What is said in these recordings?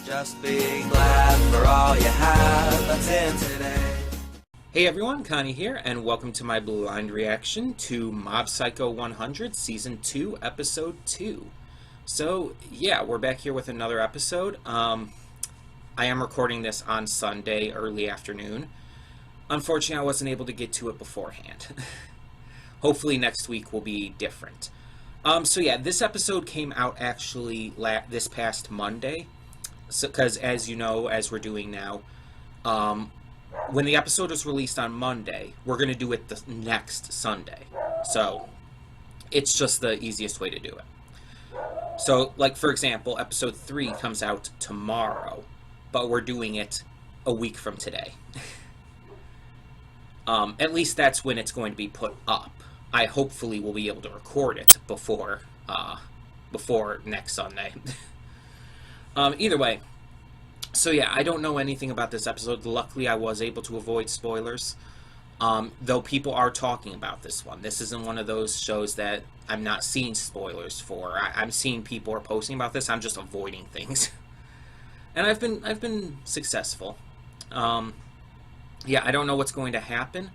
Just be glad for all you have that's in today. Hey everyone, Connie here, and welcome to my blind reaction to Mob Psycho 100 Season 2, Episode 2. So, yeah, we're back here with another episode. I am recording this on Sunday, early afternoon. Unfortunately, I wasn't able to get to it beforehand. Hopefully next week will be different. So yeah, this episode came out actually this past Monday. Because as you know, as we're doing now, when the episode is released on Monday, we're going to do it the next Sunday. So it's just the easiest way to do it. So, like, for example, episode 3 comes out tomorrow, but we're doing it a week from today. At least that's when it's going to be put up. I hopefully will be able to record it before next Sunday. Either way, so yeah, I don't know anything about this episode. Luckily, I was able to avoid spoilers, though people are talking about this one. This isn't one of those shows that I'm not seeing spoilers for. I'm seeing people are posting about this. I'm just avoiding things, and I've been successful. Yeah, I don't know what's going to happen.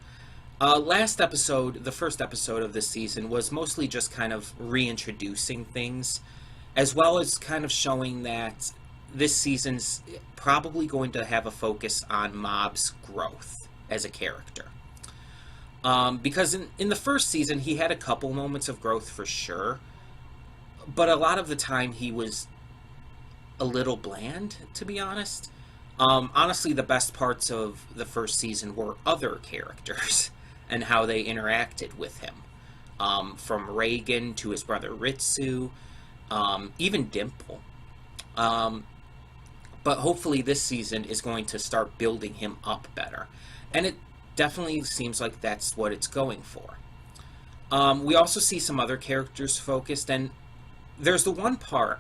Last episode, the first episode of this season, was mostly just kind of reintroducing things, as well as kind of showing that this season's probably going to have a focus on Mob's growth as a character. Because in the first season, he had a couple moments of growth for sure, but a lot of the time he was a little bland, to be honest. Honestly, the best parts of the first season were other characters and how they interacted with him. From Reagan to his brother Ritsu, even Dimple. But hopefully this season is going to start building him up better. And it definitely seems like that's what it's going for. We also see some other characters focused, and there's the one part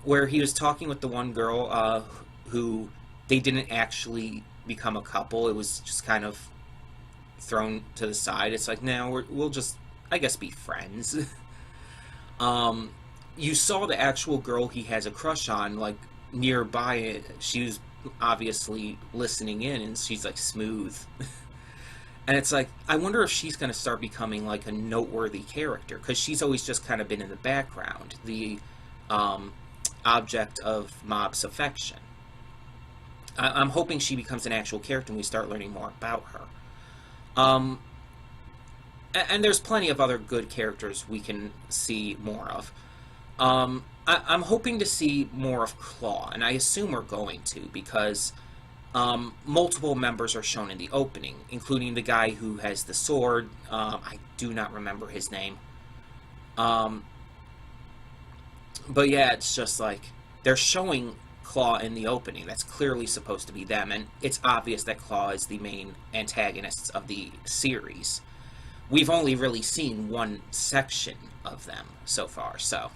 where he was talking with the one girl who they didn't actually become a couple. It was just kind of thrown to the side. It's like, no, we'll just, I guess, be friends. You saw the actual girl he has a crush on, like, nearby. She was obviously listening in, and she's, like, smooth. And it's like, I wonder if she's going to start becoming, like, a noteworthy character, because she's always just kind of been in the background, the object of Mob's affection. I'm hoping she becomes an actual character and we start learning more about her. And there's plenty of other good characters we can see more of. I'm hoping to see more of Claw, and I assume we're going to, because multiple members are shown in the opening, including the guy who has the sword. I do not remember his name. But yeah, it's just like, they're showing Claw in the opening. That's clearly supposed to be them, and it's obvious that Claw is the main antagonists of the series. We've only really seen one section of them so far, so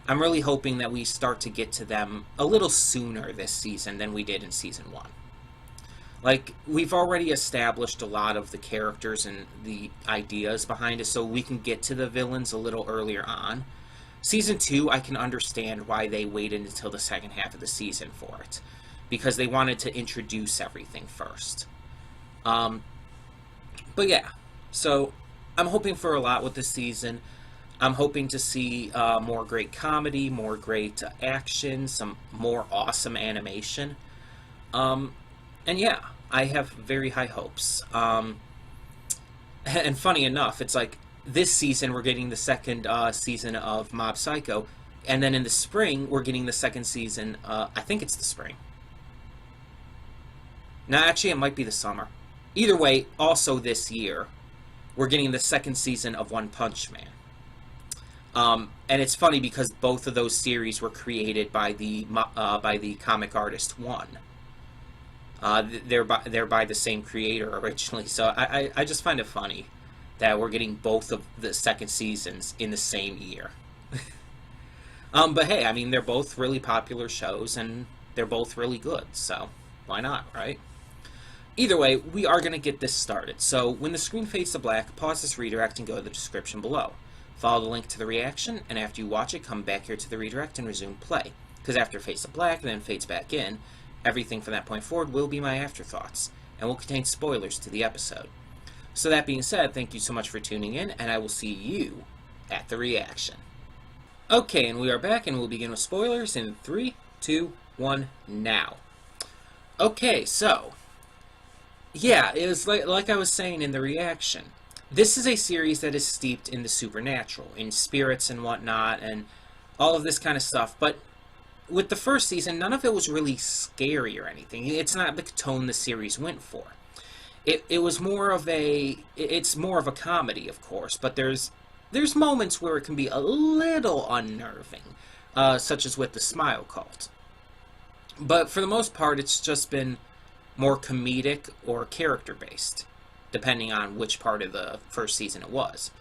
I'm really hoping that we start to get to them a little sooner this season than we did in Season 1. Like, we've already established a lot of the characters and the ideas behind it, so we can get to the villains a little earlier on. Season 2, I can understand why they waited until the second half of the season for it, because they wanted to introduce everything first. But yeah, so I'm hoping for a lot with this season. I'm hoping to see more great comedy, more great action, some more awesome animation. And yeah, I have very high hopes. And funny enough, it's like, this season we're getting the second season of Mob Psycho, and then in the spring we're getting the second season, I think it's the spring. No, actually it might be the summer. Either way, also this year, we're getting the second season of One Punch Man. And it's funny because both of those series were created by the comic artist One. They're by the same creator originally, so I just find it funny that we're getting both of the second seasons in the same year. But hey, I mean, they're both really popular shows, and they're both really good, so why not, right? Either way, we are going to get this started, so when the screen fades to black, pause this redirect and go to the description below. Follow the link to the reaction, and after you watch it, come back here to the redirect and resume play. because after it fades to black and then fades back in, everything from that point forward will be my afterthoughts, and will contain spoilers to the episode. So that being said, thank you so much for tuning in, and I will see you at the reaction. Okay, and we are back, and we'll begin with spoilers in 3, 2, 1, now. Okay, so, yeah, it was like I was saying in the reaction. This is a series that is steeped in the supernatural, in spirits and whatnot, and all of this kind of stuff, but with the first season, none of it was really scary or anything. It's not the tone the series went for. It was more of it's more of a comedy, of course, but there's moments where it can be a little unnerving, such as with the Smile Cult. But for the most part, it's just been more comedic or character-based, depending on which part of the first season it was.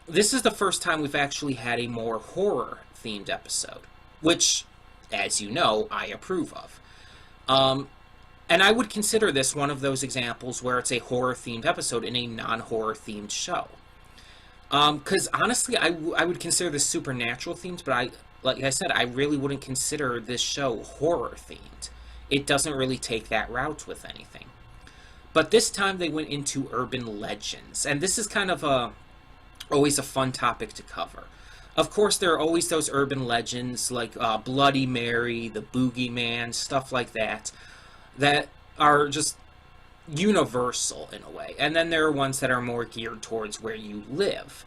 This is the first time we've actually had a more horror-themed episode, which, as you know, I approve of. And I would consider this one of those examples where it's a horror-themed episode in a non-horror-themed show. Because, honestly, I would consider this supernatural-themed, but like I said, I really wouldn't consider this show horror-themed. It doesn't really take that route with anything. But this time they went into urban legends, and this is kind of always a fun topic to cover. Of course, there are always those urban legends like Bloody Mary, the Boogeyman, stuff like that are just universal in a way. And then there are ones that are more geared towards where you live.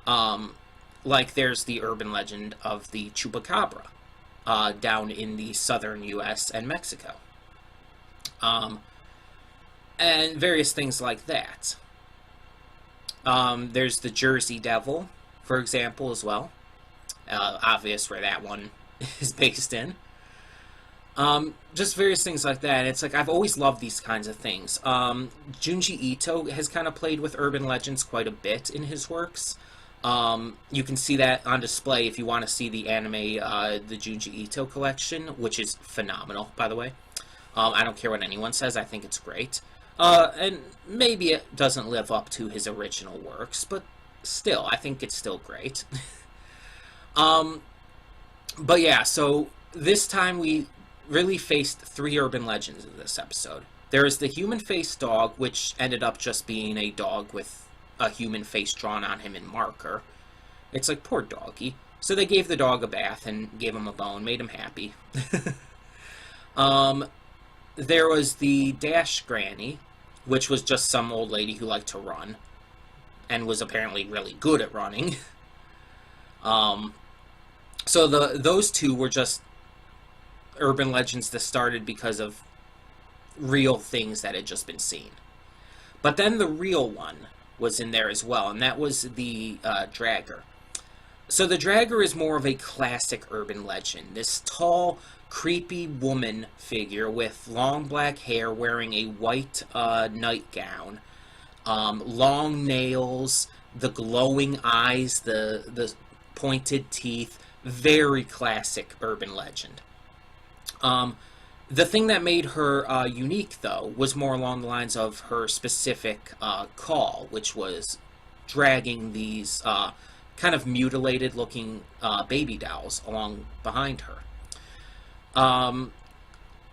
Like there's the urban legend of the Chupacabra down in the southern U.S. and Mexico. And various things like that. There's the Jersey Devil, for example, as well. Obvious where that one is based in. Just various things like that. It's like, I've always loved these kinds of things. Junji Ito has kind of played with urban legends quite a bit in his works. You can see that on display if you want to see the anime, the Junji Ito collection, which is phenomenal, by the way. I don't care what anyone says, I think it's great. And maybe it doesn't live up to his original works, but still, I think it's still great. But yeah, so this time we really faced 3 urban legends in this episode. There is the human face dog, which ended up just being a dog with a human face drawn on him in marker. It's like, poor doggy. So they gave the dog a bath and gave him a bone, made him happy. There was the Dash Granny, which was just some old lady who liked to run, and was apparently really good at running. So those 2 were just urban legends that started because of real things that had just been seen. But then the real one was in there as well, and that was the Dragger. So the Dragger is more of a classic urban legend. This tall, creepy woman figure with long black hair, wearing a white nightgown, long nails, the glowing eyes, the pointed teeth. Very classic urban legend. The thing that made her unique, though, was more along the lines of her specific call, which was dragging these kind of mutilated-looking baby dolls along behind her.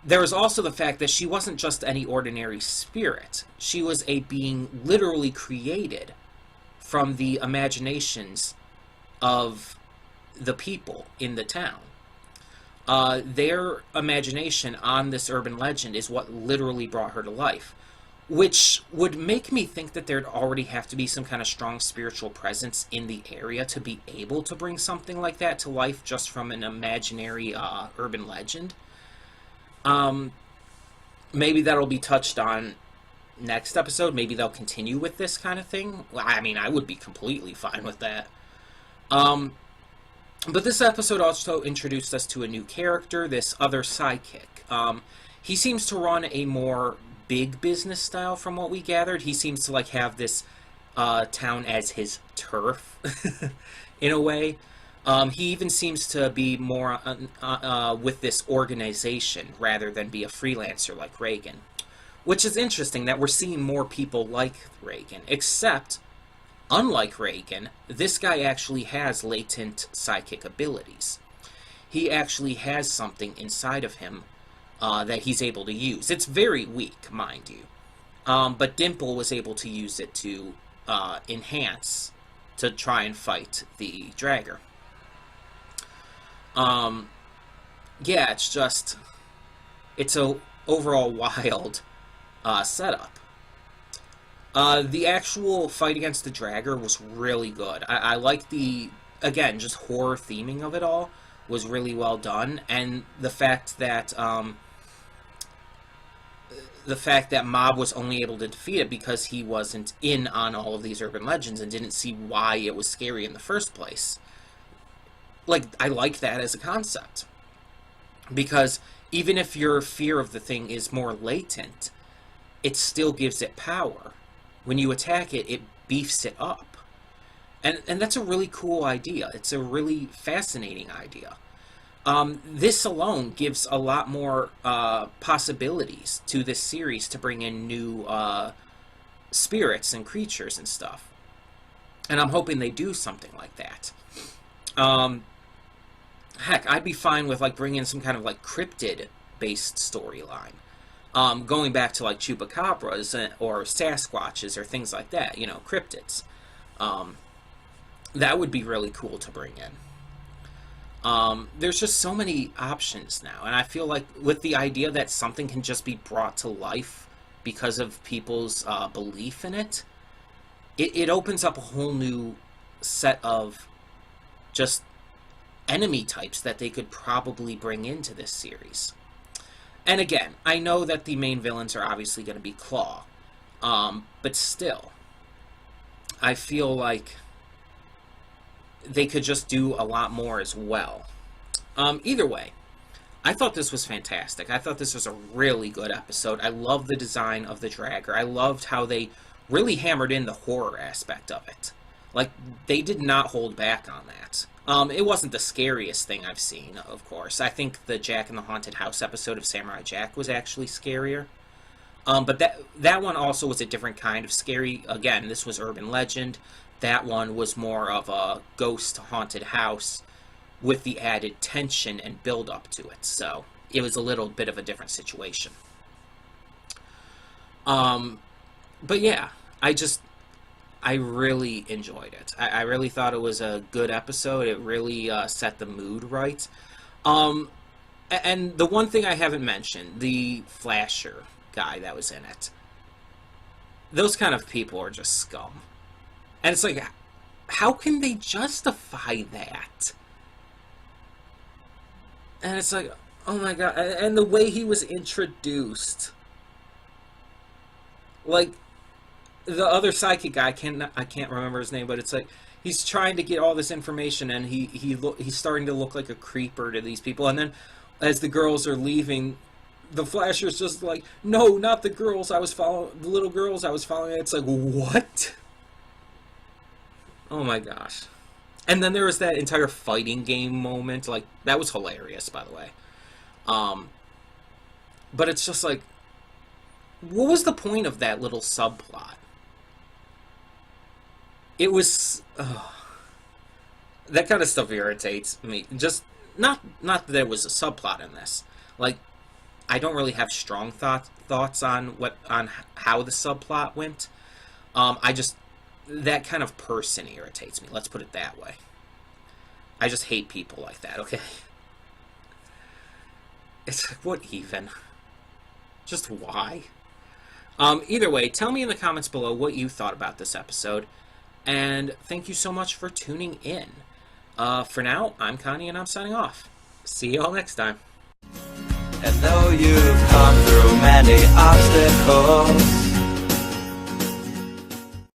There was also the fact that she wasn't just any ordinary spirit. She was a being literally created from the imaginations of the people in the town. Their imagination on this urban legend is what literally brought her to life, which would make me think that there'd already have to be some kind of strong spiritual presence in the area to be able to bring something like that to life just from an imaginary urban legend. Maybe that'll be touched on next episode. Maybe they'll continue with this kind of thing. I mean, I would be completely fine with that. But this episode also introduced us to a new character, this other sidekick. He seems to run a more big business style from what we gathered. He seems to like have this town as his turf, in a way. He even seems to be more with this organization rather than be a freelancer like Reagan. Which is interesting that we're seeing more people like Reagan, except, unlike Reagan, this guy actually has latent psychic abilities. he actually has something inside of him that he's able to use. It's very weak, mind you. But Dimple was able to use it to enhance, to try and fight the Dragger. Yeah, it's a overall wild setup. The actual fight against the Dragger was really good. I like again, just horror theming of it all was really well done, and the fact that Mob was only able to defeat it because he wasn't in on all of these urban legends and didn't see why it was scary in the first place. Like, I like that as a concept. Because even if your fear of the thing is more latent, it still gives it power. When you attack it, it beefs it up. And that's a really cool idea. It's a really fascinating idea. This alone gives a lot more possibilities to this series to bring in new spirits and creatures and stuff. And I'm hoping they do something like that. Heck, I'd be fine with like bringing in some kind of like cryptid-based storyline. Going back to like chupacabras or Sasquatches or things like that, you know, cryptids. That would be really cool to bring in. There's just so many options now, and I feel like with the idea that something can just be brought to life because of people's belief in it, it opens up a whole new set of just enemy types that they could probably bring into this series. And again, I know that the main villains are obviously going to be Claw, but still, I feel like they could just do a lot more as well. Either way, I thought this was fantastic. I thought this was a really good episode. I love the design of the Dragger. I loved how they really hammered in the horror aspect of it. Like, they did not hold back on that. It wasn't the scariest thing I've seen, of course. I think the Jack in the Haunted House episode of Samurai Jack was actually scarier. But that one also was a different kind of scary. Again, this was urban legend. That one was more of a ghost haunted house with the added tension and build up to it. So it was a little bit of a different situation. But yeah, I really enjoyed it. I really thought it was a good episode. It really set the mood right. And the one thing I haven't mentioned, the Flasher guy that was in it. Those kind of people are just scum. And it's like, how can they justify that? And it's like, oh my god. And the way he was introduced. Like, the other psychic guy, I can't remember his name, but it's like, he's trying to get all this information, and he's starting to look like a creeper to these people. And then, as the girls are leaving, the Flasher's just like, no, not the girls I was following, the little girls I was following. It's like, what? Oh my gosh. And then there was that entire fighting game moment. Like, that was hilarious, by the way. But it's just like, what was the point of that little subplot? It was... that kind of stuff irritates me. Just, not that there was a subplot in this. Like, I don't really have strong thoughts on how the subplot went. That kind of person irritates me. Let's put it that way. I just hate people like that, okay? It's like, what even? Just why? Either way, tell me in the comments below what you thought about this episode. And thank you so much for tuning in. For now, I'm Connie and I'm signing off. See you all next time. And though you've come through many obstacles,